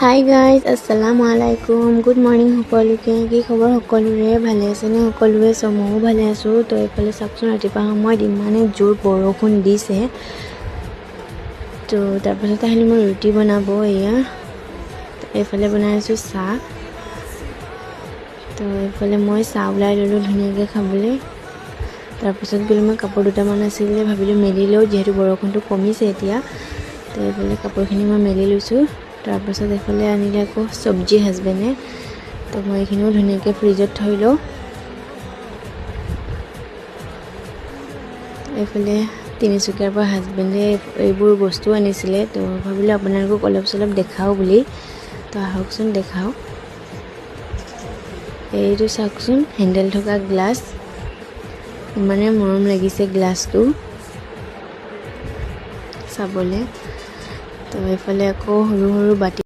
Hi guys, আসসালামু আলাইকুম, good morning সকলোকে। কি খবৰ সকলোৰে? ভালে আছেনে সকলোৱে? ময়ো ভালে আছোঁ। তো এইফালে চাওকচোন, ৰাতিপুৱা সময়ত ইমানেই জোৰ বৰষুণ দিছে। তো তাৰপাছত আহিলোঁ মই ৰুটি বনাব। এয়া এইফালে বনাই আছোঁ চাহ। তো এইফালে মই চাহ ওলাই ল'লোঁ ধুনীয়াকৈ খাবলৈ। তাৰপিছত গ'লোঁ মই কাপোৰ দুটামান আছিলে, ভাবিলোঁ মেলি লওঁ, যিহেতু বৰষুণটো কমিছে এতিয়া। তো এইফালে কাপোৰখিনি মই মেলি লৈছোঁ। তাৰপাছত এইফালে আনিলে আকৌ চব্জি হাজবেণ্ডে। তো মই এইখিনিও ধুনীয়াকৈ ফ্ৰিজত থৈ লওঁ। এইফালে তিনিচুকীয়াৰ পৰা হাজবেণ্ডে এইবোৰ বস্তু আনিছিলে। তো ভাবিলোঁ আপোনালোকক অলপ চলপ দেখাওঁ বুলি। তো আহকচোন দেখাওঁ। এইটো চাওকচোন, হেণ্ডেল থকা গ্লাছ, ইমানে মৰম লাগিছে গ্লাছটো চাবলৈ। তো এইফালে আকৌ সৰু সৰু বাতি